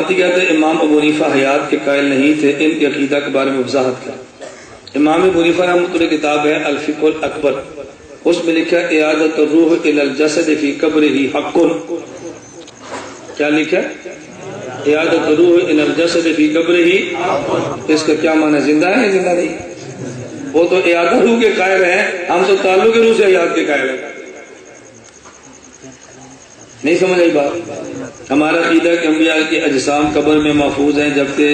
مماتی کہتے ہیں امام ابو حنیفہ حیات کے قائل نہیں تھے، ان کے عقیدہ کے بارے میں وضاحت کریں۔ امام ابو حنیفہ رحمۃ اللہ کتاب ہے الفقہ الاکبر، اس میں لکھا ہے اعادۃ الروح الی الجسد فی قبرہ حق۔ کیا لکھا ہے؟ اعادۃ الروح الی الجسد فی قبرہ، اس کا کیا معنی ہے؟ زندہ ہے یا زندہ نہیں؟ وہ تو اعادہ روح کے قائل ہیں، ہم تو تعلق روح سے حیات کے قائل ہیں۔ نہیں سمجھ آئی بات؟ ہمارا عقیدہ کہ انبیاء کے اجسام قبر میں محفوظ ہیں، جبکہ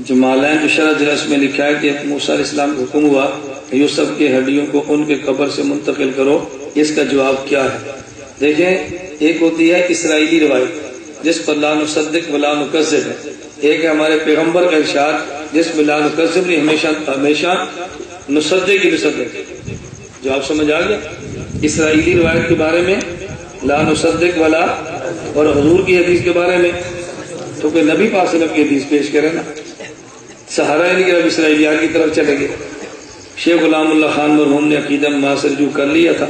جمالین شرح جلس میں لکھا ہے کہ موسیٰ علیہ السلام کو حکم ہوا یوسف کے ہڈیوں کو ان کے قبر سے منتقل کرو۔ اس کا جواب کیا ہے؟ دیکھیں، ایک ہوتی ہے اسرائیلی روایت جس پر لا نصدق ولا نکذب ہے، ایک ہے ہمارے پیغمبر کا ارشاد جس میں لا نکذب نہیں، ہمیشہ نصدق ہی نصدق۔ جواب سمجھ آ گیا؟ اسرائیلی روایت کے بارے میں لا نصدق ولا، اور حضور کی حدیث کے بارے میں تو کہ نبی پاک صلی اللہ علیہ وسلم کی حدیث پیش کرے نا، سہارا ہے نہیں کہ اب اسرائیلیات کی طرف چلے گئے۔ شیخ غلام اللہ خان مرحوم نے عقیدہ معاصر رجوع کر لیا تھا،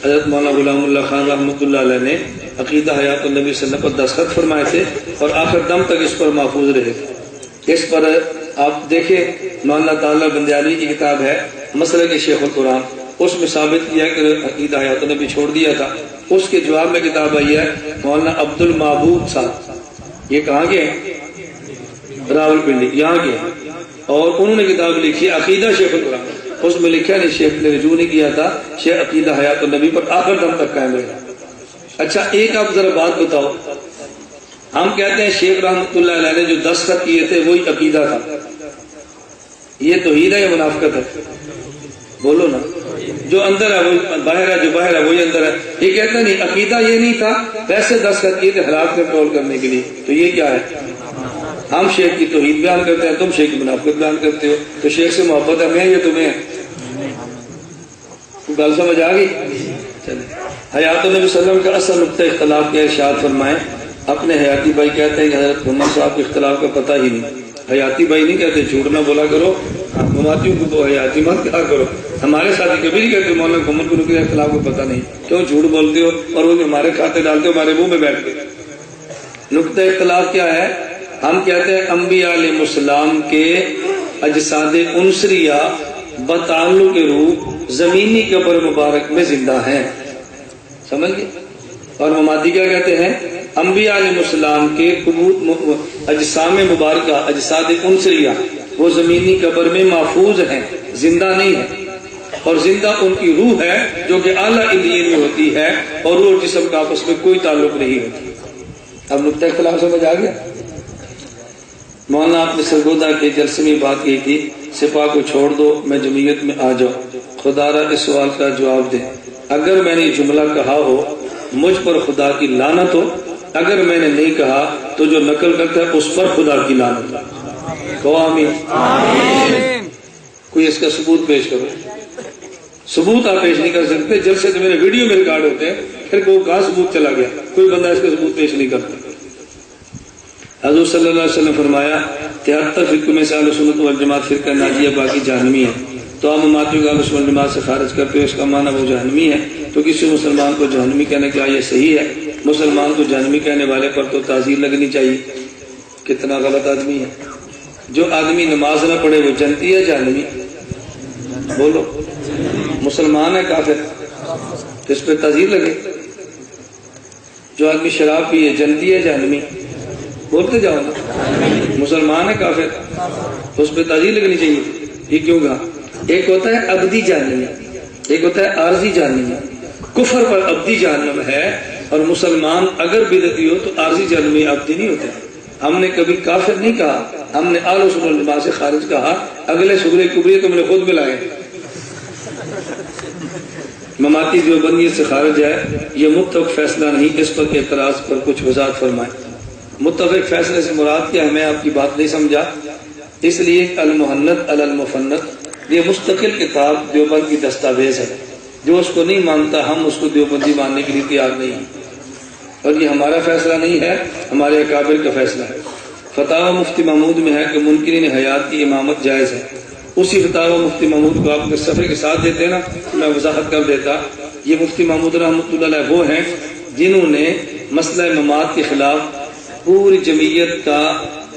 حضرت مولانا غلام اللہ خان رحمۃ اللہ علیہ نے عقیدہ حیات النبی صلی اللہ علیہ وسلم پر دستخط فرمائے تھے اور آخر دم تک اس پر محفوظ رہے تھے۔ اس پر آپ دیکھیں مولانا تعالیٰ بندیالی کی کتاب ہے مسلک شیخ القرآن، اس میں ثابت کیا کہ عقیدہ حیات النبی چھوڑ دیا تھا۔ اس کے جواب میں کتاب آئی ہے مولانا عبد المعبود صاحب، یہ کہاں کے ہیں؟ راول پنڈی، یہاں کے ہیں، اور انہوں نے کتاب لکھی عقیدہ شیخ القرآن، اس میں لکھا نہیں شیخ نے رجوع نہیں کیا تھا، شیخ عقیدہ حیات النبی پر آخر دم تک قائم رہا۔ اچھا ایک آپ ذرا بات بتاؤ، ہم کہتے ہیں شیخ رحمۃ اللہ علیہ نے جو دستخط کیے تھے وہی عقیدہ تھا، یہ توحید ہے یا منافقت ہے؟ بولو نا، جو اندر ہے وہ باہر ہے، جو باہر ہے وہی اندر ہے۔ یہ کہتا نہیں عقیدہ یہ نہیں تھا، پیسے دستخط کیے تھے حالات کنٹرول کرنے کے لیے، تو یہ کیا ہے؟ ہم شیخ کی توحید بیان کرتے ہیں، تم شیخ کی منافقت بیان کرتے ہو، تو شیخ سے محبت ہمیں یا تمہیں ہے؟ گل سمجھ آ گئی؟ چلے حیات النبی صلی اللہ علیہ وسلم کا اصل نقطہ اختلاف کا ارشاد فرمائیں۔ اپنے حیاتی بھائی کہتے ہیں کہ حضرت محمد صاحب کے اختلاف کا پتہ ہی نہیں، حیاتی بھائی نہیں کہتے جھوٹ نہ بولا کرو، مماتیوں کو تو حیاتی مت کہا کرو۔ ہمارے ساتھی کبھی نہیں کہتے مولانا محمد کو کے اختلاف کا پتہ نہیں، کیوں جھوٹ بولتے ہو اور وہ ہمارے کھاتے ڈالتے ہو ہمارے منہ میں بیٹھ کے۔ نقطہ اختلاف کیا ہے؟ ہم کہتے ہیں انبیاء علیہ السلام کے اجساد عنصریہ بتعلق روح زمینی قبر مبارک میں زندہ ہیں، سمجھ گئے؟ اور مماتی کیا کہتے ہیں؟ انبیاء علیہ السلام کے اجسام مبارکہ اجساد عنصریہ وہ زمینی قبر میں محفوظ ہیں، زندہ نہیں ہیں، اور زندہ ان کی روح ہے جو کہ اعلیٰ علیین میں ہوتی ہے، اور روح اور جسم کا آپس میں کوئی تعلق نہیں ہوتی۔ اب نقطہ اختلاف سمجھ آ گیا؟ مولانا آپ نے سرگودا کے جلسے میں بات کی تھی سپاہ کو چھوڑ دو میں جمعیت میں آ جاؤ، خدا را اس سوال کا جواب دے، اگر میں نے یہ جملہ کہا ہو مجھ پر خدا کی لعنت ہو، اگر میں نے نہیں کہا تو جو نقل کرتا ہے اس پر خدا کی لعنت ہو۔ کہو آمین۔ کوئی اس کا ثبوت پیش کرو۔ ثبوت آپ پیش نہیں کر سکتے، جلسے تو میرے ویڈیو میں ریکارڈ ہوتے ہیں، پھر وہ کہاں ثبوت چلا گیا؟ کوئی بندہ اس کا ثبوت پیش نہیں کرتا۔ حضور صلی اللہ علیہ وسلم فرمایا 73 فرقوں میں سے اہل سنت والجماعت فرقہ ناجیہ باقی جہنمی ہے، تو آپ مماتیوں کو اہل سنت والجماعت سے خارج کرتے ہو، اس کا معنی وہ جہنمی ہے، تو کسی مسلمان کو جہنمی کہنے کیا یہ صحیح ہے؟ مسلمان کو جہنمی کہنے والے پر تو تعزیر لگنی چاہیے۔ کتنا غلط آدمی ہے، جو آدمی نماز نہ پڑھے وہ جنتی ہے جہنمی؟ بولو، مسلمان ہے کافر، تو اس پہ تعزیر لگے؟ جو آدمی شراب پیے جنتی ہے جہنمی؟ بولتے جاؤ نا، مسلمان ہے کافر، تو اس پہ تعزیر لگنی چاہیے۔ یہ کیوں کہا؟ ایک ہوتا ہے ابدی جہنمی، ایک ہوتا ہے عارضی جہنمی۔ کفر پر ابدی جہنم ہے، اور مسلمان اگر بدعتی ہو تو عارضی جہنمی ابدی نہیں ہوتے۔ ہم نے کبھی کافر نہیں کہا، ہم نے اہل سنت والجماعت سے خارج کہا۔ اگلے سغرے کبری تو میں نے خود ملائے، مماتی دیوبندیت سے خارج ہے، یہ متفق فیصلہ نہیں، اس پر اعتراض پر کچھ وضاحت فرمائیں۔ متفق فیصلے سے مراد کیا ہے؟ میں آپ کی بات نہیں سمجھا، اس لیے المحنت علی المفنت یہ مستقل کتاب دیوبند کی دستاویز ہے، جو اس کو نہیں مانتا ہم اس کو دیوبندی ماننے کے لیے تیار نہیں ہیں، اور یہ ہمارا فیصلہ نہیں ہے، ہمارے اکابر کا فیصلہ ہے۔ فتاوی مفتی محمود میں ہے کہ منکرین حیات کی امامت جائز ہے۔ اسی فتاوی مفتی محمود کو آپ کے صفحے کے ساتھ دیتے نا، میں وضاحت کر دیتا۔ یہ مفتی محمود رحمۃ اللہ علیہ وہ ہیں جنہوں نے مسئلہ ممات کے خلاف پوری جمعیت کا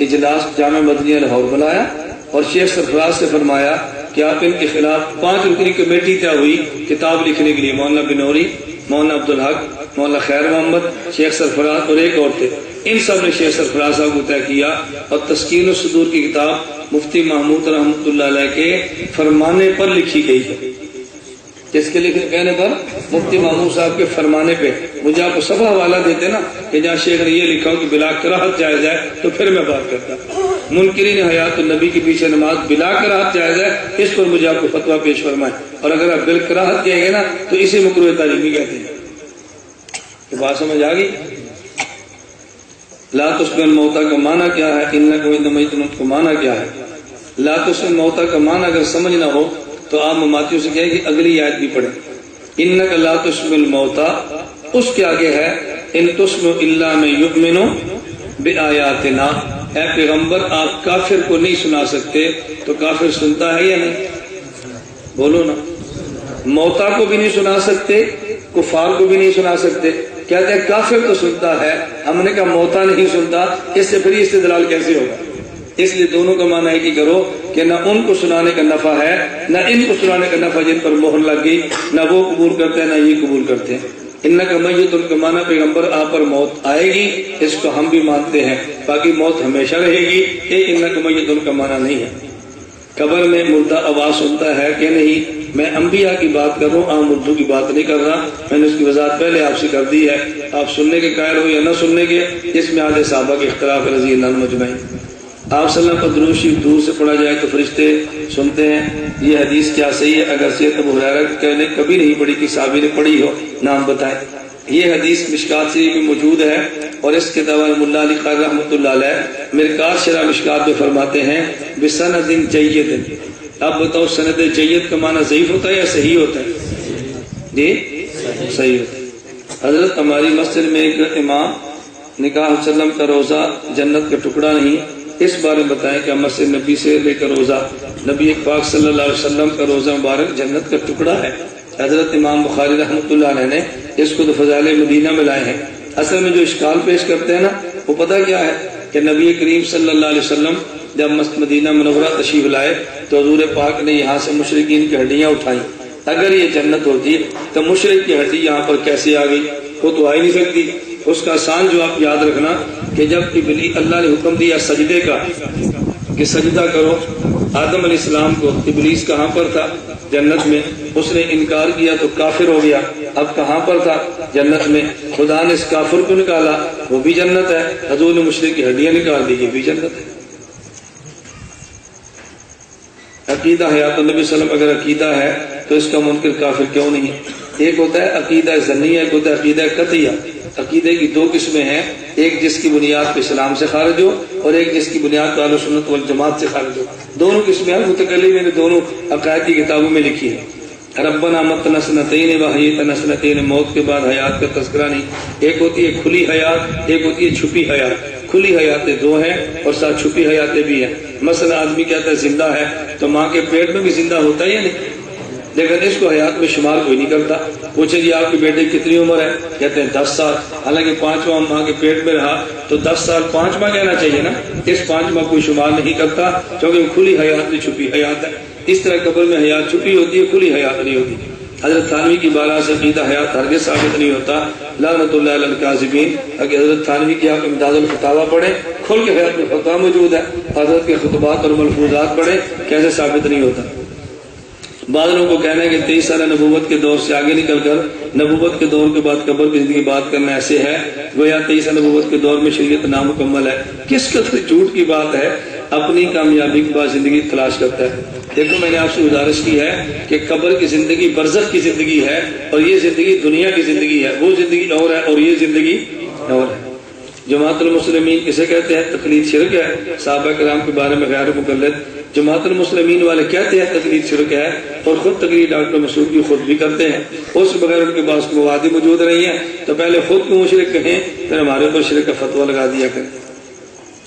اجلاس جامع مدنیہ لاہور بلایا اور شیخ سرفراز سے فرمایا کہ آپ ان کے خلاف 5 رکنی کمیٹی طے ہوئی کتاب لکھنے کے لیے، مولانا بنوری، مولانا عبدالحق، مولانا خیر محمد، شیخ سرفراز اور ایک اور تھے، ان سب نے شیخ سرفراز صاحب کو طے کیا اور تسکین الصدور کی کتاب مفتی محمود رحمۃ اللہ علیہ کے فرمانے پر لکھی گئی ہے۔ جس کے لکھنے کہنے پر مفتی محمود صاحب کے فرمانے پہ مجھے آپ کو صفحہ حوالہ دیتے نا کہ جہاں شیخ نے یہ لکھا ہو کہ بلا کراہت جائز ہے تو پھر میں بات کرتا۔ منکرین حیات النبی کے پیچھے نماز بلا کراہت جائز ہے، اس پر مجھے آپ کو فتویٰ پیش فرمائے، اور اگر آپ بالکراہت کہیں گے نا تو اسے مکروہ تعلیمی کہتے ہیں۔ کہ بات سمجھ آ گئی؟ لا تسمع الموتى کا معنی کیا ہے، انک وإذا میت کا معنی کیا ہے؟ لا تسمع الموتى کا معنی اگر سمجھ نہ ہو تو آپ مماتیوں سے کہیں کہ اگلی آیت بھی پڑھیں، انک لا تسمع الموتى، اس کے آگے ہے ان تسمع الا من یؤمن بآیاتنا، اے پیغمبر آپ کافر کو نہیں سنا سکتے، تو کافر سنتا ہے یا نہیں؟ بولو نا۔ موتا کو بھی نہیں سنا سکتے، کفار کو بھی نہیں سنا سکتے، کہتے ہیں کافر تو سنتا ہے، ہم نے کہا موتا نہیں سنتا، اس سے پھر استدلال کیسے ہوگا؟ اس لیے دونوں کا معنی ہے کہ کرو کہ نہ ان کو سنانے کا نفع ہے نہ ان کو سنانے کا نفع، جن پر مہر لگ گئی نہ وہ قبول کرتے ہیں نہ یہ قبول کرتے ہیں۔ انکا میت، ان کا معنی پیغمبر آپ پر موت آئے گی، اس کو ہم بھی مانتے ہیں، باقی موت ہمیشہ رہے گی، یہ انکا میت ان کا معنی نہیں ہے۔ قبر میں مردہ آواز سنتا ہے کہ نہیں؟ میں انبیاء کی بات کر رہا ہوں، عام اردو کی بات نہیں کر رہا، میں نے اس کی وضاحت پہلے آپ سے کر دی ہے، آپ سننے کے قائل ہو یا نہ سننے کے، اس میں آدھے صحابہ کے اختلاف رضی اللہ عنہ مجمعین۔ آپ صلی اللہ علیہ وسلم پر درود شریف دور سے پڑھا جائے تو فرشتے سنتے ہیں، یہ حدیث کیا صحیح ہے؟ اگر سید ابو ہریرہ نے کبھی نہیں پڑھی کہ صحابی نے پڑھی ہو، نام بتائیں۔ یہ حدیث مشکات شریف میں موجود ہے، اور اس کے دعوی ملا علی قاری رحمۃ اللہ علیہ مرکات شرح مشکات میں فرماتے ہیں بسند جید۔ اب بتاؤ سند جید کا معنی ضعیف ہوتا ہے یا صحیح ہوتا ہے؟ جی صحیح ہوتا ہے۔ حضرت ہماری مسجد میں ایک امام نے کہا وسلم کا روزہ جنت کا ٹکڑا نہیں، اس بارے میں بتائیں کہ مسجد نبی سے لے کر روزہ نبی پاک صلی اللہ علیہ وسلم کا روزہ مبارک جنت کا ٹکڑا ہے۔ حضرت امام بخاری رحمۃ اللہ علیہ نے اس کو تو فضائل مدینہ میں لائے ہیں۔ اصل میں جو اشکال پیش کرتے ہیں نا وہ پتہ کیا ہے کہ نبی کریم صلی اللہ علیہ وسلم جب مدینہ منورہ تشریف لائے تو حضور پاک نے یہاں سے مشرکین کی ہڈیاں اٹھائیں۔ اگر یہ جنت ہوتی تو مشرک کی ہڈی یہاں پر کیسے آ گئی؟ وہ تو آ ہی نہیں سکتی۔ اس کا آسان جو آپ یاد رکھنا کہ جب اللہ نے حکم دیا سجدے کا کہ سجدہ کرو آدم علیہ السلام کو، ابلیس کہاں پر تھا؟ جنت میں۔ اس نے انکار کیا تو کافر ہو گیا، اب کہاں پر تھا؟ جنت میں۔ خدا نے اس کافر کو نکالا، وہ بھی جنت ہے، حضور نے مشرک کی ہڈیاں نکال دی، یہ بھی جنت ہے۔ عقیدہ حیات النبی صلی اللہ علیہ وسلم اگر عقیدہ ہے تو اس کا منکر کافر کیوں نہیں ہے؟ ایک ہوتا ہے عقیدہ ظنیہ، ایک ہوتا ہے عقیدہ قطعیہ۔ عقیدے کی 2 قسمیں ہیں، ایک جس کی بنیاد پہ اسلام سے خارج ہو اور ایک جس کی بنیاد پہ اہل سنت والجماعت سے خارج ہو۔ دونوں قسمیں ہیں، متکلمین نے دونوں عقائد کی کتابوں میں لکھی ہے۔ ربنا متنا سنتین وحییتنا سنتین، موت کے بعد حیات کا تذکرہ نہیں۔ ایک ہوتی ہے کھلی حیات، ایک ہوتی ہے چھپی حیات۔ کھلی حیاتیں 2 ہیں اور ساتھ چھپی حیاتیں بھی ہیں۔ مثلا آدمی کہتا ہے زندہ ہے تو ماں کے پیٹ میں بھی زندہ ہوتا ہے یا نہیں؟ لیکن اس کو حیات میں شمار کوئی نہیں کرتا۔ پوچھے جی آپ کے بیٹے کی کتنی عمر ہے؟ کہتے ہیں 10 سال، حالانکہ 5واں ماں کے پیٹ میں رہا تو 10 سال 5واں کہنا چاہیے نا۔ اس 5واں کوئی شمار نہیں کرتا کیونکہ وہ کھلی حیات میں چھپی حیات ہے۔ اس طرح قبر میں حیات چھپی ہوتی ہے، کھلی حیات نہیں ہوتی۔ حضرت تھانوی کی بارہ سے عقیدہ حیات ہرگز ثابت نہیں ہوتا، لعنت اللہ علی الکاذبین۔ اگر حضرت تھانوی کی آپ امداد الفتاویٰ پڑھیں، کھل کے حیات میں فتویٰ موجود ہے، حضرت کے خطبات اور ملفوظات پڑھیں، کیسے ثابت نہیں ہوتا۔ بعض لوگوں کو کہنا ہے کہ 23 سال نبوت کے دور سے آگے نکل کر نبوت کے دور کے بعد قبر کی زندگی بات کرنا ایسے ہے گویا 23 نبوت کے دور میں شریعت نامکمل ہے۔ کس قدر جھوٹ کی بات ہے، اپنی کامیابی کے بعد زندگی تلاش کرتا ہے۔ دیکھو میں نے آپ سے گزارش کی ہے کہ قبر کی زندگی برزخ کی زندگی ہے اور یہ زندگی دنیا کی زندگی ہے، وہ زندگی اور ہے اور یہ زندگی اور ہے۔ جماعت المسلمین کسے کہتے ہیں؟ تقلید شرک ہے۔ صحابہ کرام کے بارے میں غیر مقلد جماعت المسلمین والے کہتے ہیں تقلید شرک ہے، اور خود تقلید ڈاکٹر مسعود کی خود بھی کرتے ہیں۔ اس بغیر ان کے پاس مواد موجود نہیں ہے تو پہلے خود کو مشرک کہیں پھر ہمارے اوپر شرک کا فتویٰ لگا دیا کریں۔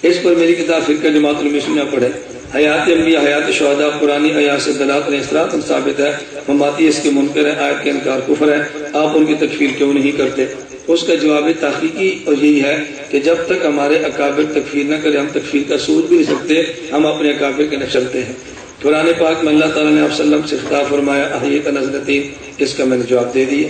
اس پر میری کتاب فرقہ جماعت المسلمین پڑھے، حیات انبیاء حیات شہداء قرآنی آیات سے دلالت اثرات ثابت ہے، مماتی اس کے منکر ہیں، آیت کا انکار کفر ہے، آپ ان کی تکفیر کیوں نہیں کرتے؟ اس کا جواب تحقیقی اور یہی ہے کہ جب تک ہمارے اکابر تکفیر نہ کرے ہم تکفیر کا سوچ بھی نہیں سکتے، ہم اپنے اکابر کے نہ چلتے ہیں۔ قرآن پاک میں اللہ تعالیٰ نے آپ صلی اللہ علیہ وسلم سے خطاب فرمایا احییت نظرتین، اس کا میں نے جواب دے دیا۔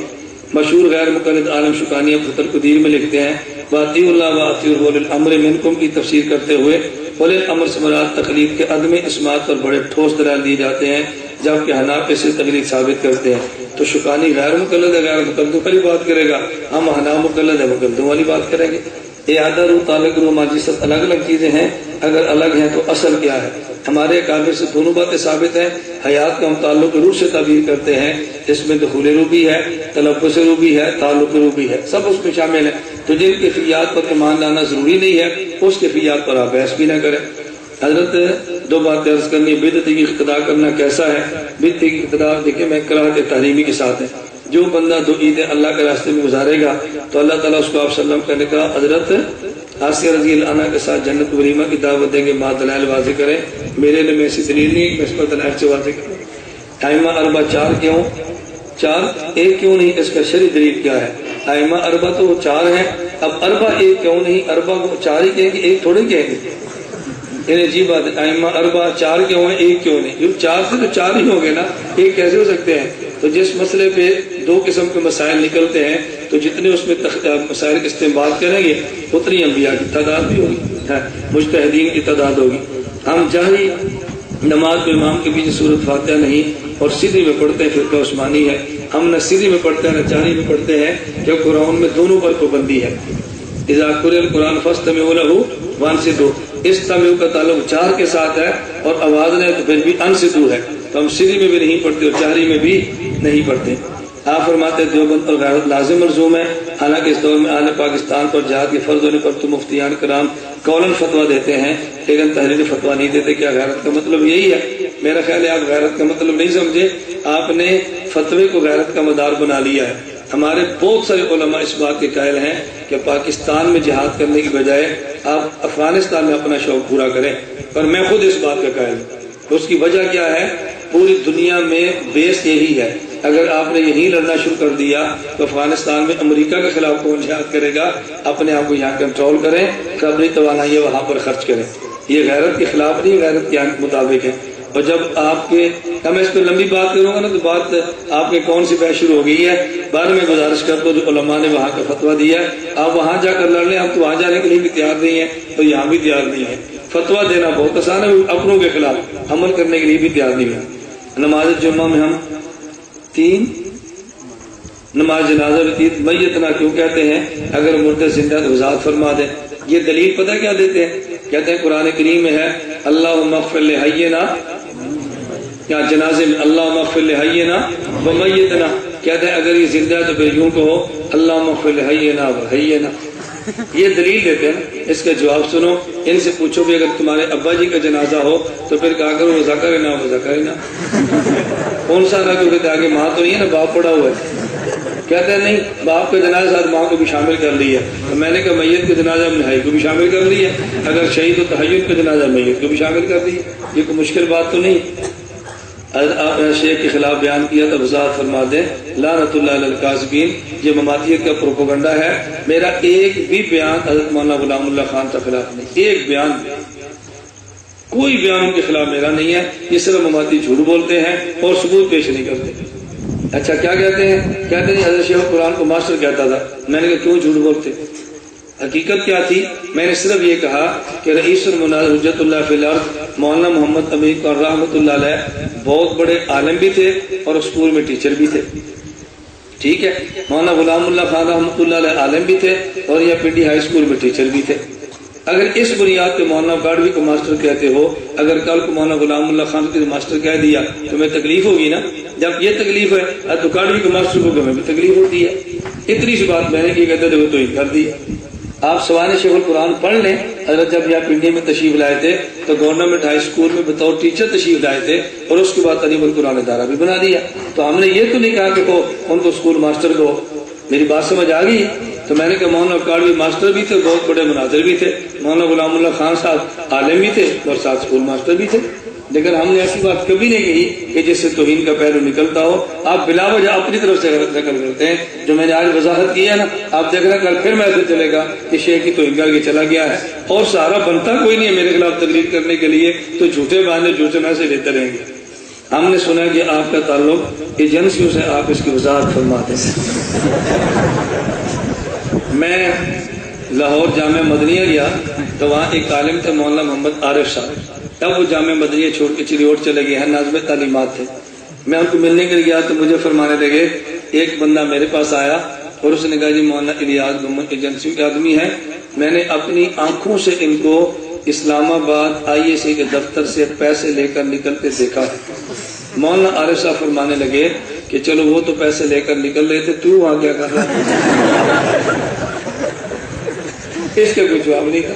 مشہور غیر مقلد عالم شکانی فتح قدیر میں لکھتے ہیں واطیعوا اللہ واطیعوا اولي الامر منکم کی تفسیر کرتے ہوئے اولي الامر سے مراد تقلید کے عدم اسماعت پر بڑے ٹھوس دلائل دیے جاتے ہیں، جبکہ حناف سے تقلید ثابت کرتے ہیں۔ تو شکانی غیر مقلد ہے، غیر مقلدوں والی بات کرے گا، ہم حناف مقلد ہے، مقلدوں والی بات کریں گے۔ اعادہ روح تعلق روح ماجست الگ الگ چیزیں ہیں، اگر الگ ہیں تو اصل کیا ہے؟ ہمارے اکابر سے دونوں باتیں ثابت ہیں۔ حیات کا ہم تعلق روح سے تعبیر کرتے ہیں، اس میں دخول روح بھی ہے، تلفظ روح بھی ہے، تعلق روح بھی ہے، سب اس میں شامل ہے۔ تو جن کیفیات پر ایمان لانا ضروری نہیں ہے اس کیفیات پر آپ بحث بھی نہ کریں۔ حضرت دو باتیں عرض کرنی، بدعت کی اقتداء کرنا کیسا ہے؟ بدعت کی اقتداء دیکھیں میں کراہت تحریمی کے ساتھ ہے۔ جو بندہ دو عیدیں اللہ کے راستے میں گزارے گا تو اللہ تعالیٰ اس کو آپ صلی اللہ علیہ وسلم کا نکاح حضرت آسیہ رضی اللہ عنہ کے ساتھ جنت ولیمہ کی دعوت دیں گے، ماں دلائل واضح کریں۔ میرے لیے میں ایسی دلیل نہیں کہ میں اس پر دلائل سے واضح کروں۔ ائمہ اربع چار کیوں؟ چار ایک کیوں نہیں؟ اس کا شرعی دلیل کیا ہے؟ ائمہ اربع تو وہ چار ہیں، اب اربع ایک کیوں نہیں؟ اربع کو چار ہی کہیں گے، ایک تھوڑے کہیں گے؟ یعنی عجیب بات ہے، ائمہ اربع چار کیوں ہیں، ایک کیوں نہیں؟ جو چار سے تو چار ہی ہوں گے نا، ایک کیسے ہو سکتے ہیں؟ تو جس مسئلے پہ دو قسم کے مسائل نکلتے ہیں تو جتنے اس میں مسائل کا استعمال کریں گے اتنی انبیاء کی تعداد بھی ہوگی، مجتہدین کی تعداد ہوگی۔ ہم جہری نماز میں امام کے پیچھے سورۃ فاتحہ نہیں اور سیدھی میں پڑھتے ہیں، فرقہ عثمانی ہے۔ ہم نہ سیدھی میں پڑھتے ہیں نہ جہری میں پڑھتے ہیں، کہ قرآن میں دونوں پر پابندی ہے۔ اذا قرئ القرآن فاستمعوا لہ وانصتوا، استمعوا کا تعلق چار کے ساتھ ہے اور آواز نے تو پھر بھی انصتوا ہے، تو ہم سیدھی میں بھی نہیں پڑھتے اور جہری میں بھی نہیں پڑھتے۔ آپ فرماتے ہیں دیوبند اور غیرت لازم ملزوم ہے، حالانکہ اس دور میں اہل پاکستان پر جہاد کے فرض ہونے پر تو مفتیان کرام قولاً فتویٰ دیتے ہیں لیکن تحریری فتویٰ نہیں دیتے۔ کیا غیرت کا مطلب یہی ہے؟ میرا خیال ہے آپ غیرت کا مطلب نہیں سمجھے، آپ نے فتوے کو غیرت کا مدار بنا لیا ہے۔ ہمارے بہت سارے علماء اس بات کے قائل ہیں کہ پاکستان میں جہاد کرنے کی بجائے آپ افغانستان میں اپنا شوق پورا کریں، اور میں خود اس بات کا قائل ہوں۔ اس کی وجہ کیا ہے؟ پوری دنیا میں بیس یہی ہے، اگر آپ نے یہی لڑنا شروع کر دیا تو افغانستان میں امریکہ کے خلاف کون جہاد کرے گا؟ اپنے آپ کو یہاں کنٹرول کریں، اپنی توانائی وہاں پر خرچ کریں۔ یہ غیرت کے خلاف نہیں، غیرت کے مطابق ہے۔ اور جب آپ کے میں اس پہ لمبی بات کروں گا نا تو بات آپ کے کون سی بحث شروع ہو گئی ہے۔ بعد میں گزارش کرتا ہوں جو علماء نے وہاں کا فتویٰ دیا ہے آپ وہاں جا کر لڑ لیں، آپ تو وہاں جانے کے لیے بھی تیار نہیں ہیں تو یہاں بھی تیار نہیں ہے۔ فتویٰ دینا بہت آسان ہے، اپنوں کے خلاف عمل کرنے کے لیے بھی تیار نہیں ہے۔ نماز جمعہ میں ہم 3 نماز جنازہ بھی 3 میتنا کیوں کہتے ہیں؟ اگر مردے زندہ تو وضاحت فرما دیں۔ یہ دلیل پتہ کیا دیتے ہیں؟ کہتے ہیں قرآن کریم میں ہے اللہم اغفر لحینا، یا جنازے میں اللہم اغفر لحینا و میتنا، کہتے ہیں اگر یہ زندہ ہے تو پھر یوں کہو اللہم اغفر لحینا و حینا۔ یہ دلیل دیتے ہیں۔ اس کا جواب سنو، ان سے پوچھو بھی اگر تمہارے ابا جی کا جنازہ ہو تو پھر کہا کرو ذکرنا و ذکرنا، کون سا رہا؟ کیونکہ آگے ماں تو نہیں ہے نا، باپ پڑا ہوا ہے۔ کہتے ہیں نہیں، باپ کا جنازہ ساتھ ماں کو بھی شامل کر لیا۔ تو میں نے کہا میت کا جنازہ ہم نے حی کو بھی شامل کر لیا، اگر شہید ہو تو حیت کا جنازہ میت کو بھی شامل کر دیا۔ یہ کوئی مشکل بات تو نہیں۔ آپ نے شیخ کے خلاف بیان کیا تو وضاحت فرما دیں لعنت اللہ علی الکاذبین، یہ مماتیت کا پروپیگنڈا ہے۔ میرا ایک بھی بیان حضرت مولانا غلام اللہ خان کے خلاف نہیں، ایک بیان، کوئی بیان ان کے خلاف میرا نہیں ہے۔ یہ صرف مماتی جھوٹ بولتے ہیں اور ثبوت پیش نہیں کرتے۔ اچھا کیا کہتے ہیں؟ کہتے ہیں حضرت شیخ قرآن کو ماسٹر کہتا تھا۔ میں نے کہا کیوں جھوٹ بولتے؟ حقیقت کیا تھی؟ میں نے صرف یہ کہا کہ رئیس المناظر حجت اللہ فی الارض مولانا محمد امین قان رحمۃ اللہ علیہ بہت بڑے عالم بھی تھے اور اسکول میں ٹیچر بھی تھے، ٹھیک ہے۔ مولانا غلام اللہ خان رحمۃ اللہ علیہ عالم بھی تھے اور یہ پنڈی ہائی اسکول میں ٹیچر بھی تھے۔ اگر اس بنیاد پہ مولانا گاڑوی کو ماسٹر کہتے ہو، اگر کل کو مولانا غلام اللہ خان کو ماسٹر کہہ دیا تو میں تکلیف ہوگی نا؟ جب یہ تکلیف ہے تو گاڑوی کو ماسٹر کو ہمیں بھی تکلیف ہوتی ہے۔ اتنی سی بات میں نے کی، کہتے تھے وہ تو ہی کر دی۔ آپ سوانح شیخ القرآن پڑھ لیں، حضرت جب یہاں پنڈی میں تشریف لائے تھے تو گورنمنٹ ہائی اسکول میں بطور ٹیچر تشریف لائے تھے اور اس کے بعد تعلیم القرآن ادارہ بھی بنا دیا۔ تو ہم نے یہ تو نہیں کہا کہ ان کو اسکول ماسٹر کو، میری بات سمجھ آ گئی؟ تو میں نے کہا مولانا کاڑوی ماسٹر بھی تھے، بہت بڑے مناظر بھی تھے، مولانا غلام اللہ خان صاحب عالم بھی تھے اور ساتھ اسکول ماسٹر بھی تھے، لیکن ہم نے ایسی بات کبھی نہیں کہی کہ جس سے توہین کا پہلو نکلتا ہو۔ آپ بلا وجہ اپنی طرف سے غلط نقل کرتے ہیں، جو میں نے آج وضاحت کی ہے نا، آپ دیکھنا کل پھر میسج چلے گا کہ شیخ کی توہین کر کے چلا گیا ہے، اور سارا بنتا کوئی نہیں ہے میرے خلاف تقریر کرنے کے لیے، تو جھوٹے باندھے جھوٹے میسج لیتے رہیں گے۔ ہم نے سنا کہ آپ کا تعلق ایجنسیوں سے، آپ اس کی وضاحت فرماتے ہیں۔ میں لاہور جامعہ مدنیہ گیا تو وہاں ایک عالم تھے مولانا محمد عارف صاحب، تب وہ جامعہ مدنیہ چھوڑ کے چریوٹ چلے گئے ہیں، ناظم تعلیمات تھے۔ میں ان کو ملنے کے لیے گیا تو مجھے فرمانے لگے، ایک بندہ میرے پاس آیا اور اس نے کہا جی مولانا الیاس گمن ایجنسی کے آدمی ہیں، میں نے اپنی آنکھوں سے ان کو اسلام آباد ISA کے دفتر سے پیسے لے کر نکلتے دیکھا ہے۔ مولانا عارف صاحب فرمانے لگے کہ چلو وہ تو پیسے لے کر نکل رہے تھے، تو وہاں کیا کر رہا؟ اس کا کوئی جواب نہیں تھا،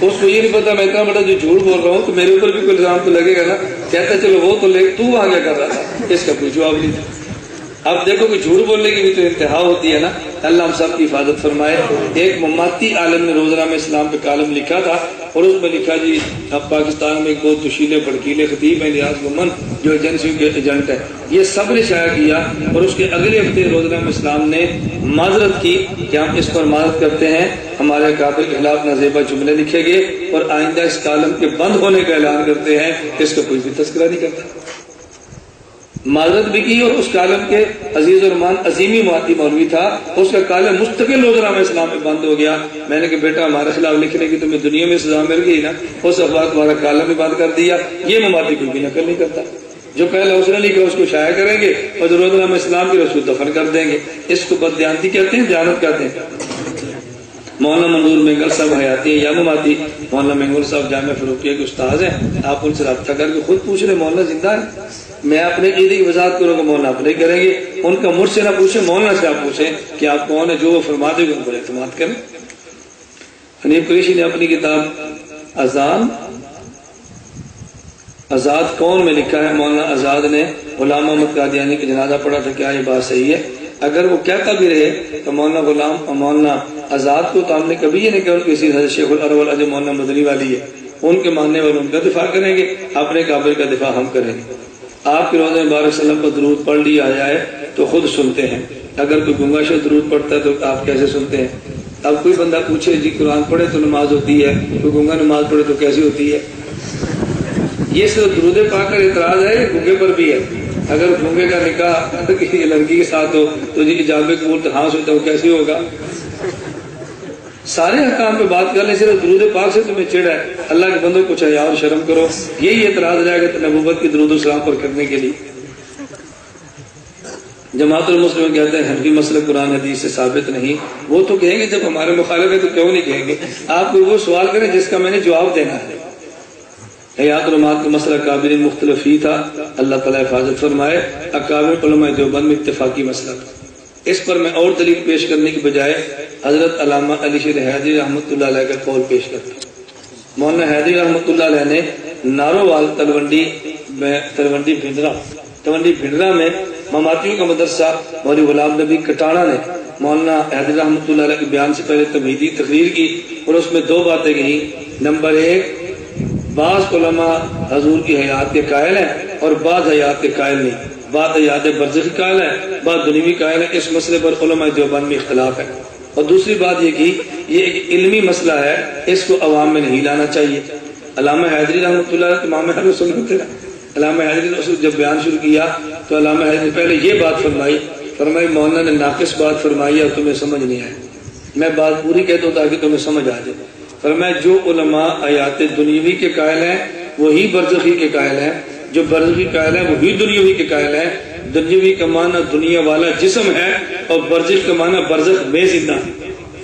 اس کو یہ نہیں پتا میں اتنا بڑا جو جھوٹ بول رہا ہوں تو میرے اوپر بھی کوئی الزام تو لگے گا نا، کہتا چلو وہ تو لے، تو وہاں کیا کر رہا تھا؟ اس کا کوئی جواب نہیں تھا۔ اب دیکھو کہ جھوٹ بولنے کی بھی تو انتہا ہوتی ہے نا، اللہ ہم سب کی حفاظت فرمائے۔ ایک مماتی عالم نے روزنامہ اسلام پہ کالم لکھا تھا اور اس میں لکھا جی اب پاکستان میں ایک بہت جوشیلے بھڑکیلے خطیب ہیں الیاس گمن جو ایجنسیوں کے ایجنٹ ہے، یہ سب نے شائع کیا، اور اس کے اگلے ہفتے روزنامہ اسلام نے معذرت کی کہ ہم اس پر معذرت کرتے ہیں، ہمارے اکابر کے خلاف نازیبا جملے لکھے گئے اور آئندہ اس کالم کے بند ہونے کا اعلان کرتے ہیں، اس کا کوئی بھی تذکرہ نہیں کرتا۔ معذرت بھی کی، اور اس کالم کے عزیز الرحمان عظیمی معاتی مولوی تھا، اس کا کالم مستقل روزنامہ اسلام میں بند ہو گیا۔ میں نے کہا بیٹا ہمارے خلاف لکھنے کی تمہیں دنیا میں سزا مل گئی نا، اس اخبار تمہارا کالم بھی بند کر دیا۔ یہ مماتی کوئی بھی نقل نہیں کرتا، جو پہلے اس نے لکھا اس کو شائع کریں گے اور جو روزنامہ اسلام کی رسول دفن کر دیں گے۔ اس کو بددیانتی کہتے ہیں، دیانت کہتے ہیں۔ مولانا منظور مینگل صاحب حیاتی ہیں یا مماتی؟ مولانا مینگل صاحب جامعہ فروقیہ کے استاد ہیں، آپ ان سے رابطہ کر کے خود پوچھ رہے مولانا زندہ ہے، میں اپنے عیدی کی وضاحت کروں گا، مولانا اپنے کریں گے، ان کا مجھ سے نہ پوچھیں، مولانا سے آپ پوچھیں کہ آپ کون ہیں، جو وہ فرما دے گا ان پر اعتماد کریں۔ حنیف قریشی نے اپنی کتاب آزاد کون میں لکھا ہے، مولانا آزاد نے غلام محمد قادیانی کا جنازہ پڑھا تھا، کیا یہ بات صحیح ہے؟ اگر وہ کہتا بھی رہے تو مولانا آزاد کو تو ہم نے کبھی یہ نہیں کہا کسی حضرت شیخ الارول اجے مولانا مدنی والی ہے، ان کے ماننے والے ان کا دفاع کریں گے، اپنے قابل کا دفاع ہم کریں گے۔ آپ کے روزہ مبارک وسلم پر درود پڑھ لیا جائے تو خود سنتے ہیں، اگر کوئی گنگا شخص درود پڑھتا ہے تو آپ کیسے سنتے ہیں؟ اب کوئی بندہ پوچھے جی قرآن پڑھے تو نماز ہوتی ہے، کوئی گنگا نماز پڑھے تو کیسی ہوتی ہے؟ یہ صرف درود پاک کا اعتراض ہے، یہ گنگے پر بھی ہے۔ اگر گنگے کا نکاح کسی لڑکی کے ساتھ ہو تو جی اجاب قبول تو ہاں سنتا ہو، کیسے ہوگا؟ سارے احکام پہ بات کرنے، صرف درود پاک سے تمہیں چڑ ہے، اللہ کے بندوں کچھ حیا اور شرم کرو، یہی اعتراض رہے گا نبوت کی درود و سلام پر کرنے کے لیے۔ جماعت المسلمین کہتے ہیں حنفی مسئلہ قرآن حدیث سے ثابت نہیں، وہ تو کہیں گے جب ہمارے مخالف ہے تو کیوں نہیں کہیں گے؟ آپ کو وہ سوال کریں جس کا میں نے جواب دینا ہے۔ حیات علماء کا مسئلہ اکابرین مختلف ہی تھا، اللہ تعالیٰ حفاظت فرمائے، اکابر علماء دیوبند میں اتفاقی مسئلہ تھا۔ اس پر میں اور دلیل پیش کرنے کی بجائے حضرت علامہ علی شیر حیدری رحمۃ اللہ علیہ کا قول پیش کرتا ہوں۔ مولانا حیدری رحمۃ اللہ علیہ نے نارووال تلونڈی بھنڈرا میں مماتیوں کا مدرسہ مولوی غلام نبی کٹاڑا نے مولانا حیدری رحمۃ اللہ علیہ کے بیان سے پہلے تمہیدی تقریر کی اور اس میں دو باتیں کہیں۔ نمبر ایک، بعض علماء حضور کی حیات کے قائل ہیں اور بعض حیات کے قائل نہیں، بعض حیات برزخی قائل ہیں، بعض دنیوی قائل ہیں، اس مسئلے پر علماء دیوبند میں اختلاف ہے۔ اور دوسری بات یہ کہ یہ ایک علمی مسئلہ ہے، اس کو عوام میں نہیں لانا چاہیے۔ علامہ حیدری رحمۃ اللہ امام اہل سنت تھے، علامہ حیدری نے جب بیان شروع کیا تو علامہ حیدری نے پہلے یہ بات فرمائی مولانا نے ناقص بات فرمائی اور تمہیں سمجھ نہیں آئی، میں بات پوری کہتا ہوں تاکہ تمہیں سمجھ آ جائے۔ فرمایا جو علماء حیات دنیوی کے قائل ہیں وہی برزخی کے قائل ہیں، جو برزخی قائل ہیں وہی دنیاوی کے قائل ہیں۔ دنیاوی کا معنی دنیا والا جسم ہے اور برزخ کا معنی برزخ میں زندہ،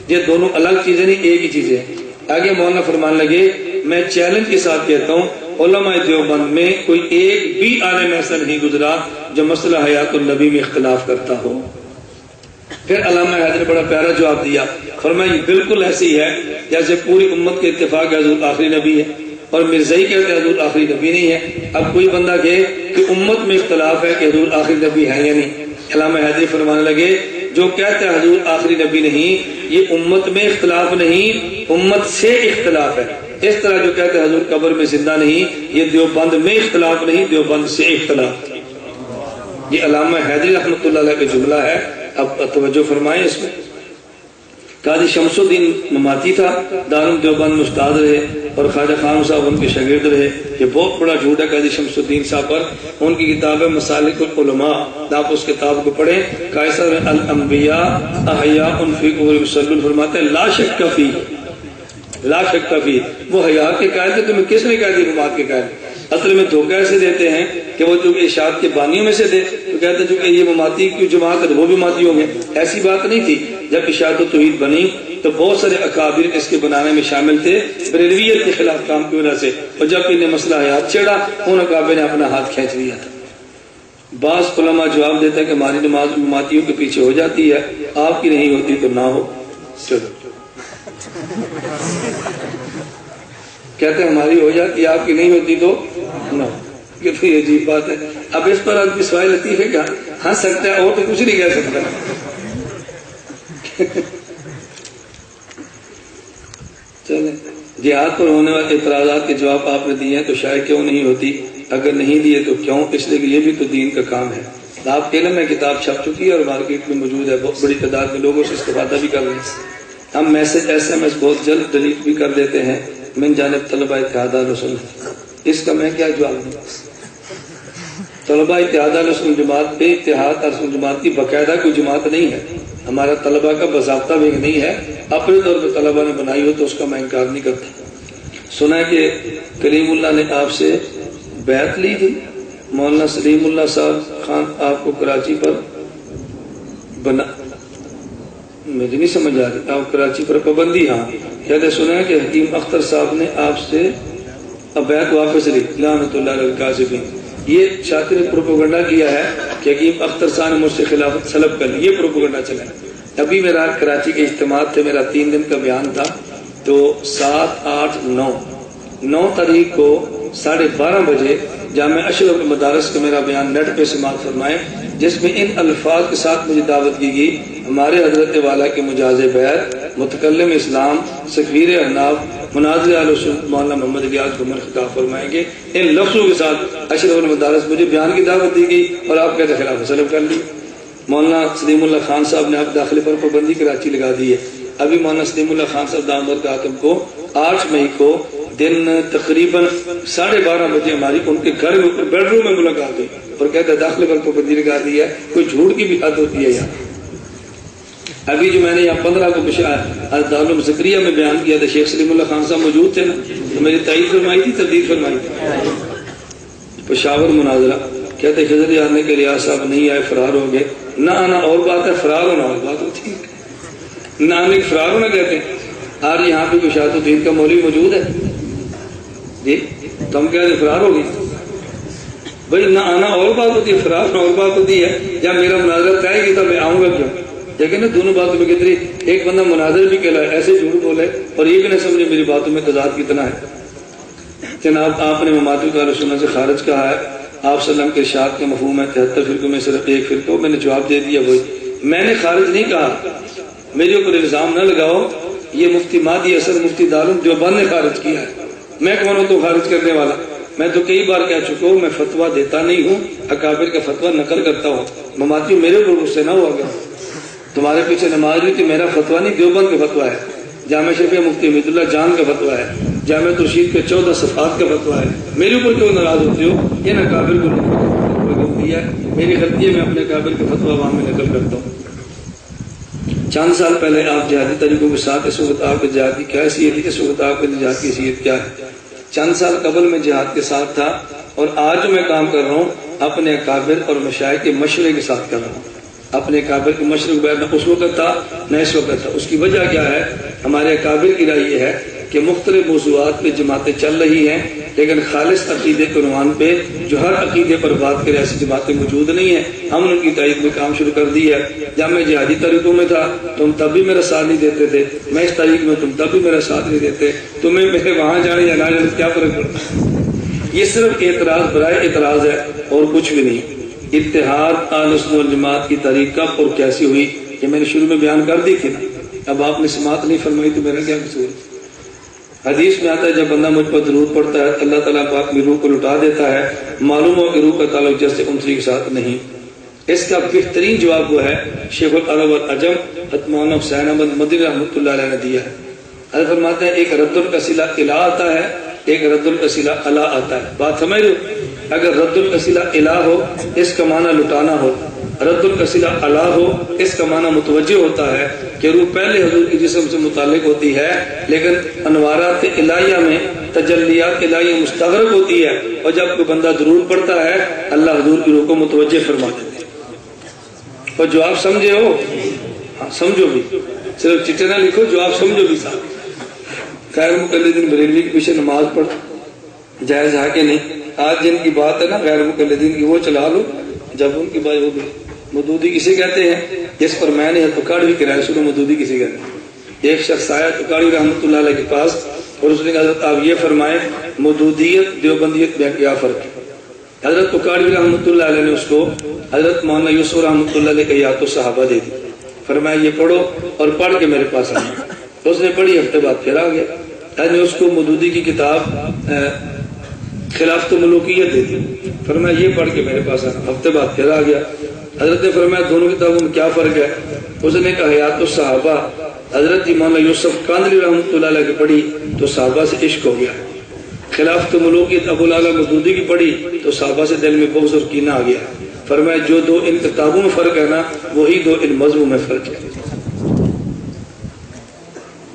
یہ دونوں الگ چیزیں نہیں، ایک ہی چیزیں ہیں۔ آگے مولانا فرمان لگے، میں چیلنج کے ساتھ کہتا ہوں علماء دیوبند میں کوئی ایک بھی عالم ایسا نہیں گزرا جو مسئلہ حیات النبی میں اختلاف کرتا ہو۔ پھر علامہ حیدر نے بڑا پیارا جواب دیا، فرمایا یہ بالکل ایسی ہے جیسے پوری امت کے اتفاق ہے حضور آخری نبی ہے اور مرزائی کہتے ہیں حضور آخری نبی نہیں ہے۔ اب کوئی بندہ کہے کہ امت میں اختلاف ہے کہ حضور آخری نبی ہے یا نہیں، علامہ حیدری فرمانے لگے جو کہتے ہیں حضور آخری نبی نہیں، یہ امت میں اختلاف نہیں، امت سے اختلاف ہے۔ اس طرح جو کہتے ہیں حضور قبر میں زندہ نہیں، یہ دیوبند میں اختلاف نہیں، دیوبند سے اختلاف۔ یہ علامہ حیدری رحمۃ اللہ علیہ کا جملہ ہے، اب توجہ فرمائیں اس میں۔ قاضی شمس الدین مماتی تھا، دارالعلوم دیوبند میں استاد رہے، اور خواجہ خان صاحب ان کے شاگرد رہے۔ یہ بہت بڑا جھوٹ ہے قاضی شمس الدین صاحب پر۔ ان کی کتاب ہے مسالک العلماء، آپ اس کتاب کو پڑھیں۔ قائصر الانبیاء احیاء فی قبور یصلون فرماتے ہیں لا شک فی، لا شک فی۔ وہ حیات کے قائل تھے، تمہیں کس نے کہا دی ممات کے قائل؟ اصل میں دھوکہ ایسے دیتے ہیں کہ وہ چونکہ اشاعت کے بانیوں میں سے تھے تو کہتے ہیں چونکہ یہ مماتی کی جماعت ہے وہ بھی ماتی ہوں گے۔ ایسی بات نہیں تھی۔ جب اشاعت و توحید بنی تو بہت سارے اکابر اس کے بنانے میں شامل تھے بریلویت کے خلاف کام کی وجہ سے، اور جب انہیں مسئلہ حیات چھیڑا ان اکابر نے اپنا ہاتھ کھینچ لیا تھا۔ بعض علماء جواب دیتا ہے کہ ہماری نماز مماتیوں کے پیچھے ہو جاتی ہے، آپ کی نہیں ہوتی تو نہ ہو۔ چلو کہتے ہیں ہماری ہو جاتی، آپ کی نہیں ہوتی تو نہ ہو۔ یہ تو عجیب بات ہے۔ اب اس پر آدمی سوائے لطیفے کا ہنس سکتا ہے اور تو کچھ نہیں کہہ سکتا۔ چلیں، جہاد پر ہونے والے اعتراضات کے جواب آپ نے دیے ہیں تو شاید کیوں نہیں ہوتی، اگر نہیں دیے تو کیوں؟ اس لیے کہ یہ بھی تو دین کا کام ہے۔ آپ علم میں کتاب چھپ چکی ہے اور مارکیٹ میں موجود ہے، بہت بڑی تعداد میں لوگوں سے استفادہ بھی کر رہے ہیں۔ ہم میسج SMS بہت جلد ڈیلیٹ بھی کر دیتے ہیں من جانب طلبہ اتحاد اہل سنت۔ اس کا میں کیا جواب دوں؟ طلبہ اتحاد اہل سنت جماعت پہ اتحاد اہل سنت جماعت کی باقاعدہ کوئی جماعت نہیں ہے، ہمارا طلبہ کا باضابطہ بھی نہیں ہے، اپنے طور پہ طلبہ نے بنائی ہو تو اس کا میں انکار نہیں کرتا۔ سنا ہے کہ کلیم اللہ نے آپ سے بیعت لی تھی، مولانا سلیم اللہ صاحب خان آپ کو کراچی پر بنا، مجھے نہیں سمجھ آ رہی، آپ کراچی پر پابندی، ہاں کہتے سنا ہے کہ حکیم اختر صاحب نے آپ سے بیعت واپس لی، لعنت اللہ علی الکاذبین۔ یہ شاطر نے پروپیگنڈا کیا ہے کہ حکیم اختر صاحب نے مجھ سے خلافت سلب کر لی، یہ پروپیگنڈا چلا ہے۔ ابھی میرا کراچی کے اجتماع تھے، میرا 3 دن کا بیان تھا، تو 7، 8، 9 تاریخ کو 12:30 بجے جامع اشرف المدارس کا میرا بیان نیٹ پہ سماعت فرمائے، جس میں ان الفاظ کے ساتھ مجھے دعوت کی گئی، ہمارے حضرت والا کے مجاز بیعت، متکلم اسلام، سفیر احناف، مناظر اہل سنت مولانا محمد الیاس عمر خطاب فرمائیں گے۔ ان لفظوں کے ساتھ اشرف المدارس مجھے بیان کی دعوت دی گئی اور آپ کہتے خلاف سلب کر لی۔ مولانا سلیم اللہ خان صاحب نے آپ داخلے پر پابندی کراچی لگا دی ہے۔ ابھی مولانا سلیم اللہ خان صاحب دامت کا حاتم کو 8 مئی کو دن تقریباً 12:30 بجے ہماری ان کے گھر میں اوپر بیڈ روم میں ملاقات ہوئی اور کہتا ہے داخلے پر پابندی لگا دی ہے، کوئی جھوٹ کی بھی حد ہوتی ہے یہاں۔ ابھی جو میں نے یہاں 15 کو دارالعلوم زکریہ میں بیان کیا تھا، شیخ سلیم اللہ خان صاحب موجود تھے نا، تو میری تائید فرمائی تھی، تردید فرمائی تھی۔ پشاور مناظرہ، کہتے خضر آنے کے ریاض صاحب نہیں آئے، فرار ہو گئے۔ نہ آنا اور بات ہے، فرار ہونا اور بات ہوتی ہے۔ نہ آنے کے فرار ہونا کہتے ہیں۔ آج یہاں پہ کوئی شاہد الدین کا مولوی موجود ہے جی، تو ہم کہتے فرار ہو گئے بھائی، نہ آنا اور بات ہوتی ہے، فرار ہونا اور بات ہوتی ہے۔ جب میرا مناظر طے کی تھا میں آؤں گا کیوں؟ لیکن دونوں باتوں میں کتنی، ایک بندہ مناظر بھی کہلائے ایسے جھوٹ بولے اور یہ بھی نہ سمجھے میری باتوں میں تضاد کتنا ہے۔ جناب آپ نے مماتوں کا رسولوں سے خارج کہا ہے، آپ صلی اللہ علیہ وسلم کے ارشاد کے مفہوم ہے 73 فرقوں میں صرف ایک فرقہ، میں نے جواب دے دیا وہی، میں نے خارج نہیں کہا، میرے اوپر الزام نہ لگاؤ، یہ مفتی مہدی اثر مفتی دارالعلوم دیوبند نے خارج کیا ہے، میں کون ہوں تو خارج کرنے والا؟ میں تو کئی بار کہہ چکا ہوں، میں فتویٰ دیتا نہیں ہوں، اکابر کا فتویٰ نقل کرتا ہوں۔ مماتیوں میرے اوپر غصے نہ ہوا کرو، تمہارے پیچھے نماز ہوئی تھی، میرا فتویٰ نہیں، دیوبند کا فتویٰ ہے، جامع شفیع مفتی حمید اللہ جان کا فتویٰ ہے، جامع ترشید کے 14 صفحات کا فتویٰ ہے، میرے اوپر کیوں ناراض ہوتے ہو؟ یہ نہ اکابر کو غلطی ہے، میری غلطی ہے، میں اپنے اکابر کے فتویٰ عوام میں نقل کرتا ہوں۔ چند سال پہلے آپ جہادی طریقوں کے ساتھ، اس وقت آپ کے جہاد کی کیا حیثیت ہے، اس وقت آپ کے جہاد کی حیثیت کیا ہے؟ چند سال قبل میں جہاد کے ساتھ تھا، اور آج جو میں کام کر رہا ہوں اپنے اکابر اور مشائخ کے مشورے کے ساتھ کر رہا ہوں۔ اپنے اکابر کے مشورے کے بعد نہ اس وقت تھا نہ اس وقت تھا۔ اس کی وجہ کیا ہے؟ ہمارے اکابر کی رائے یہ ہے کہ مختلف موضوعات پہ جماعتیں چل رہی ہیں، لیکن خالص عقیدے کے عنوان پہ جو ہر عقیدے پر بات کرے ایسی جماعتیں موجود نہیں ہیں۔ ہم نے ان کی تائید میں کام شروع کر دی ہے۔ جب میں جہادی طریقوں میں تھا تم تب بھی میرا ساتھ نہیں دیتے تھے، میں اس تاریخ میں تم تب بھی میرا ساتھ نہیں دیتے، تمہیں میرے وہاں جانے یا نہ جانے کیا فرق پڑتا؟ یہ صرف اعتراض برائے اعتراض ہے اور کچھ بھی نہیں۔ اتحاد اہل سنت والجماعت کی تاریخ کب اور کیسی ہوئی یہ میں نے شروع میں بیان کر دی تھی نا. اب آپ نے سماعت نہیں فرمائی تو میرا کیا قصور؟ حدیث میں آتا ہے جب بندہ مجھ پر درود پڑتا ہے اللہ تعالیٰ پاک میری روح کو لٹا دیتا ہے. معلوم ہو کہ روح کا تعلق جیسے انسری کے ساتھ نہیں. اس کا بہترین جواب وہ ہے شیخ العرب والعجم مولانا حسین احمد مدنی رحمۃ اللہ علیہ نے دیا ہے. حضرت فرماتے ہیں ایک رد القصیلہ الہ آتا ہے, ایک رد القصیلہ الا آتا ہے. بات سمجھ رہے ہو؟ اگر رد القصیلہ الہ ہو اس کا معنی لٹانا ہو, رد القصیلہ الا ہو اس کا معنی متوجہ ہوتا ہے کہ روح پہلے حضور کے جسم سے متعلق ہوتی ہے, لیکن انوارات الہیہ میں تجلیات الہیہ مستغرق ہوتی ہے, اور جب کوئی بندہ درود پڑھتا ہے اللہ حضور کی روح کو متوجہ فرما دیتے ہیں. اور جو آپ سمجھے ہو ہاں سمجھو بھی, صرف چٹے نہ لکھو, جو آپ سمجھو بھی صاحب. غیر مقلدین بریلوی کے پیچھے نماز پڑھ جائز ہے کہ نہیں؟ آج جن کی بات ہے نا غیر مقلدین کی وہ چلا لو, جب ان کی بات ہو گئی. مودودی کسے کہتے ہیں جس پر میں نے تکاڑ بھی کرا شروع مودودی کسے کہتے ہیں. ایک شخص آیا تکاڑی رحمۃ اللہ علیہ کے پاس اور اس نے کہا حضرت آپ یہ فرمائیں مودودیت دیوبندیت میں کیا فرق ہے؟ حضرت تکاڑی رحمۃ اللہ علیہ نے اس کو حضرت مولانا یوسف رحمۃ اللہ علیہ کی یاد صحابہ دے دی. فرمایا یہ پڑھو اور پڑھ کے میرے پاس آنا. اس نے پڑھی, ہفتے بعد پھر آ گیا. میں نے اس کو مودودی کی کتاب خلافت ملوکیت دے دی. فرمایا یہ پڑھ کے میرے پاس آنا. ہفتے بعد پھر آ گیا. حضرت نے فرمایا دونوں کتابوں میں کیا فرق ہے؟ اس نے کہا حیات الصحابہ حضرت جی مولانا یوسف کاندلی رحمۃ اللہ علیہ کی پڑھی تو صحابہ سے عشق ہو گیا. خلافت ملوکیت ابو الاعلیٰ مودودی کی پڑھی تو صحابہ سے دل میں بغض اور کینہ آ گیا. فرمایا جو دو ان کتابوں میں فرق ہے نا وہی دو ان مذہبوں میں فرق ہے.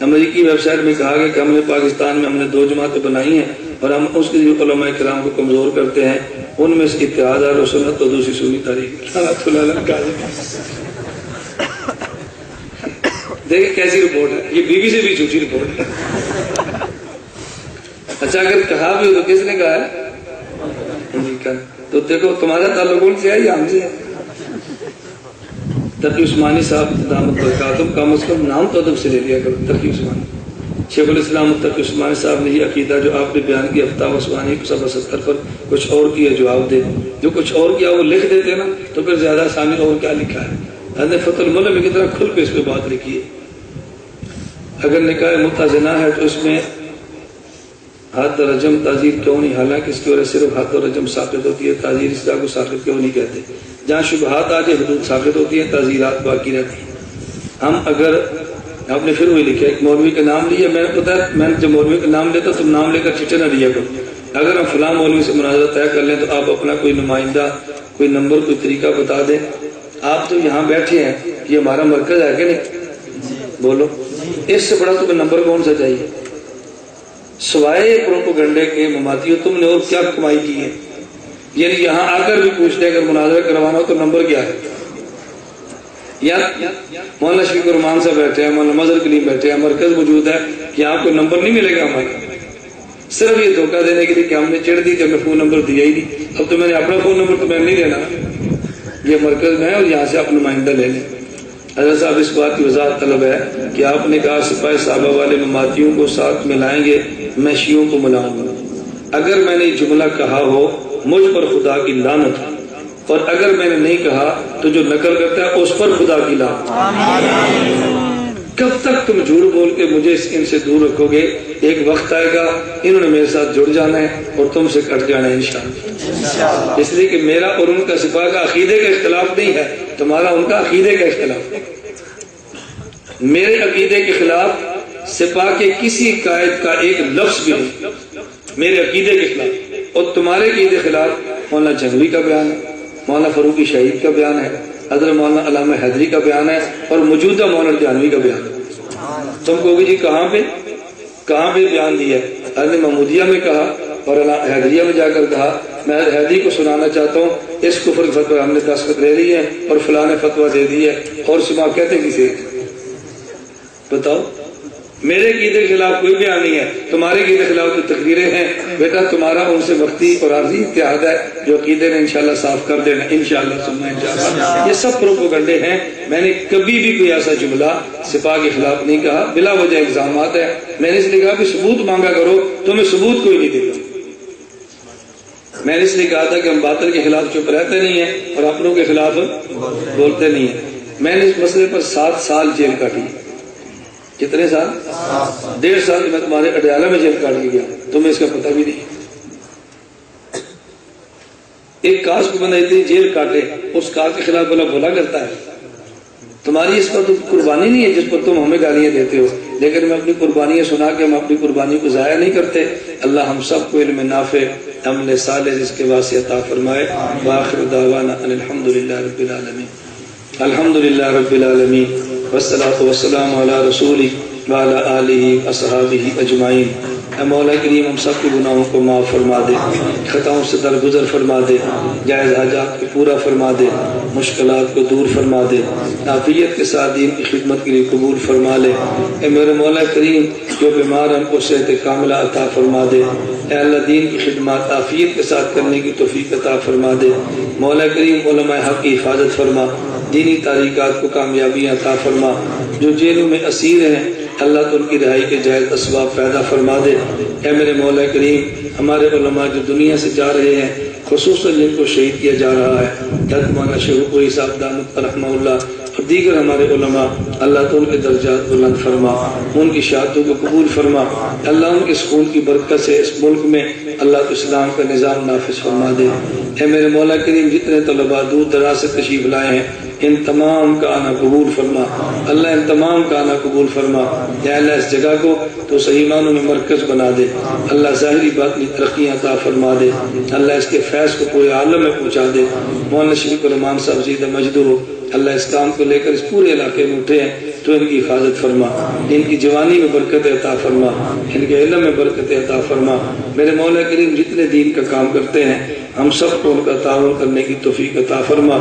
امریکی ویب سائٹ میں کہا گیا کہ ہم نے پاکستان میں ہم نے 2 جماعتیں بنائی ہیں اور ہم اس کے لیے علماء کرام کو کمزور کرتے ہیں. ان میں سے اتحاد اہل سنت اور دوسری سنی تاریخ. دیکھیں کیسی رپورٹ ہے یہ, بی بی سے بھی جھوٹی رپورٹ ہے. اچھا اگر کہا بھی ہو تو کس نے کہا ہے؟ تو دیکھو تمہارا تعلق ان سے ہے یا ہم سے ہے؟ تقی عثمانی صاحب دامت برکاتہم کم از کم نام تو ادب سے لے لیا کرو. تقی عثمانی شیخ الاسلام تقی عثمانی صاحب نے یہ عقیدہ جو آپ نے بیان کیا فتاوی عثمانی 170 پر کچھ اور کیا جواب دے. جو کچھ اور کیا وہ لکھ دیتے نا تو پھر زیادہ آسانی اور کیا لکھا ہے. حضرت فتح الملک میں کتنا کھل کے اس پہ بات لکھی ہے. اگر نکاح متزنہ ہے تو اس میں حد اور رجم تعزیر کیوں نہیں؟ حالانکہ اس کی وجہ صرف حد اور رجم ثابت ہوتی ہے, تعزیر اس طرح کو ثابت کیوں نہیں کہتے؟ جہاں شبہات آ جائے حدود ثابت ہوتی ہیں, تعزیرات باقی رہتی ہیں. ہم اگر آپ نے پھر وہی لکھا ایک مولوی کا نام لیا, میں نے پتا میں نے جب مولوی کا نام لیتا تم نام لے کر چٹے نہ لیا کرو. اگر ہم فلاں مولوی سے مناظرہ طے کر لیں تو آپ اپنا کوئی نمائندہ کوئی نمبر کوئی طریقہ بتا دیں. آپ تو یہاں بیٹھے ہیں, یہ ہمارا مرکز ہے کہ نہیں؟ بولو اس سے بڑا تمہیں نمبر کون سا چاہیے سوائے پروپیگنڈے کے؟ مماتیوں تم نے اور کیا کمائی کی ہے؟ یعنی یہاں آ کر بھی پوچھتے اگر مناظرہ کروانا ہو تو نمبر کیا ہے؟ یا مولانا شفیق الرحمان صاحب بیٹھے ہیں, مولانا مظہر کلیم بیٹھے ہیں, مرکز موجود ہے کہ آپ کو نمبر نہیں ملے گا ہمارا, صرف یہ دھوکہ دینے کے لیے کہ ہم نے چڑھ دی جب میں فون نمبر دیا ہی نہیں. اب تو میں نے اپنا فون نمبر تو میں نہیں دینا, یہ مرکز میں ہے اور یہاں سے آپ نمائندہ لے لیں. حضرت صاحب اس بات کی وضاحت طلب ہے کہ آپ نے کہا سپاہی صحابہ والے مماتیوں کو ساتھ ملائیں گے, میں شیعوں کو ملاؤں گا. اگر میں نے یہ جملہ کہا ہو مجھ پر خدا کی لعنت, اور اگر میں نے نہیں کہا تو جو نقل کرتا ہے اس پر خدا کی لعنت. کب تک تم جھوٹ بول کے مجھے ان سے دور رکھو گے؟ ایک وقت آئے گا انہوں نے میرے ساتھ جڑ جانا ہے اور تم سے کٹ جانا ہے انشاءاللہ. اس لیے کہ میرا اور ان کا سپاہ کا عقیدے کا اختلاف نہیں ہے, تمہارا ان کا عقیدے کا اختلاف ہے. میرے عقیدے کے خلاف سپاہ کے کسی قائد کا ایک لفظ بھی نہیں, میرے عقیدے کے خلاف. اور تمہارے عقیدے کے خلاف مولانا جنگوی کا بیان ہے, مولانا فاروقی شہید کا بیان ہے, حضرت مولانا علامہ حیدری کا بیان ہے, اور موجودہ مولانا جہانوی کا بیان ہے. تم کہو گے جی کہاں پہ بیان دیا ہے؟ حضرت محمودیہ میں کہا اور حیدریہ میں جا کر کہا. میں حیدری کو سنانا چاہتا ہوں, اس کفر فتوی ہم نے دستخط لے لی ہے اور فلاں نے فتویٰ دے دی ہے, اور سما کہتے کسے؟ بتاؤ. میرے عقیدے کے خلاف کوئی بیان نہیں ہے, تمہارے عقیدے کے خلاف جو تقریریں ہیں بیٹا تمہارا ان سے وقتی اور عارضی اتحاد ہے جو عقیدے نے انشاءاللہ صاف کر دینا انشاءاللہ ثم انشاءاللہ. یہ سب پروپیگنڈے ہیں. میں نے کبھی بھی کوئی ایسا جملہ سپاہ کے خلاف نہیں کہا. بلا وجہ الزامات ہے. میں نے اس لیے کہا کہ ثبوت مانگا کرو, تمہیں ثبوت کوئی نہیں دیتا. میں نے اس لیے کہا تھا کہ ہم باطل کے خلاف چپ رہتے نہیں ہیں اور اپنوں کے خلاف بولتے نہیں ہیں. میں نے اس مسئلے پر 7 سال جیل کاٹی. کتنے سال؟ 1.5 سال میں تمہارے اڈیالہ میں جیل کاٹ کے گیا, تمہیں اس کا پتہ بھی نہیں. ایک کاس کو بندہ اتنی جیل کاٹے, اس کاس کے خلاف بھلا کرتا ہے. تمہاری اس پر تو قربانی نہیں ہے جس پر تم ہمیں گالیاں دیتے ہو, لیکن میں اپنی قربانیاں سنا کے ہم اپنی قربانی کو ضائع نہیں کرتے. اللہ ہم سب کو علم نافع, عمل صالح, رزق واسع عطا فرمائے. وآخر دعوانا ان الحمدللہ رب العالمین. الحمدللہ رب العالمین والصلاۃ والسلام علی رسولہ وعلی آلہ اصحابہ اجمعین. اے مولا کریم ہم سب کے گناہوں کو معاف فرما دے, خطاؤں سے درگزر فرما دے, جائز حاجات کو پورا فرما دے, مشکلات کو دور فرما دے, عافیت کے ساتھ دین کی خدمت کے لیے قبول فرما لے. اے میرے مولا کریم جو بیمار ہیں ان کو صحت کاملہ عطا فرما دے. اے اللہ دین کی خدمات عافیت کے ساتھ کرنے کی توفیق عطا فرما دے. مولا کریم علماء حق کی حفاظت فرما, دینی تحریکات کو کامیابی عطا فرما. جو جیلوں میں اسیر ہیں اللہ تو ان کی رہائی کے جائز اسباب پیدا فرما دے. اے میرے مولا کریم ہمارے علماء جو دنیا سے جا رہے ہیں, خصوصاً جن کو شہید کیا جا رہا ہے, حضرت مولانا شیخ کوئی صاحب دامت رحمہ اللہ اور دیگر ہمارے علماء, اللہ تو ان کے درجات بلند فرما, ان کی شہادتوں کو قبول فرما. اللہ ان کے سکون کی برکت سے اس ملک میں اللہ تو اسلام کا نظام نافذ فرما دے. اے میرے مولا کریم جتنے طلباء دور دراز سے تشریف لائے ہیں ان تمام کا آنا قبول فرما. اللہ ان تمام کا آنا قبول فرما. یا اللہ اس جگہ کو تو صحیح معنوں میں مرکز بنا دے. اللہ ظاہری باطنی ترقیاں عطا فرما دے. اللہ اس کے فیض کو پورے عالم میں پہنچا دے. مولانا شریف الرحمان صاحب زیدہ مجدو اللہ اس کام کو لے کر اس پورے علاقے میں اٹھے ہیں تو ان کی حفاظت فرما, ان کی جوانی میں برکت عطا فرما, ان کے علم میں برکت عطا فرما. میرے مولا کریم جتنے دین کا کام کرتے ہیں ہم سب کو ان کا تعاون کرنے کی توفیق عطا فرما.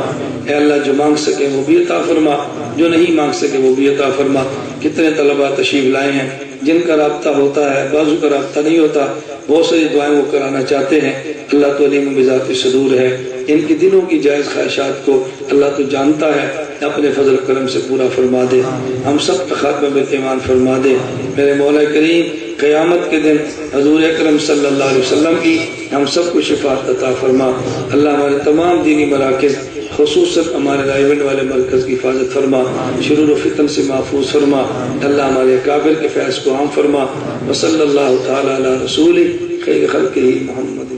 اے اللہ جو مانگ سکے وہ بھی عطا فرما, جو نہیں مانگ سکے وہ بھی عطا فرما. کتنے طلباء تشریف لائے ہیں جن کا رابطہ ہوتا ہے, بعضوں کا رابطہ نہیں ہوتا, بہت ساری دعائیں وہ کرانا چاہتے ہیں. اللہ تو علیم بذات صدور ہے, ان کی دلوں کی جائز خواہشات کو اللہ تو جانتا ہے, اپنے فضل کرم سے پورا فرما دے. ہم سب کا خاتمہ بالایمان فرما دے. میرے مولا کریم قیامت کے دن حضور اکرم صلی اللہ علیہ وسلم کی ہم سب کو شفاعت عطا فرما. اللہ ہمارے تمام دینی مراکز خصوصاً ہمارے رائیونڈ والے مرکز کی حفاظت فرما, شرور و فتن سے محفوظ فرما. اللہ ہمارے اکابر کے فیض کو عام فرما. وصلی اللہ تعالی علی رسولہ خیر خلقہ محمد.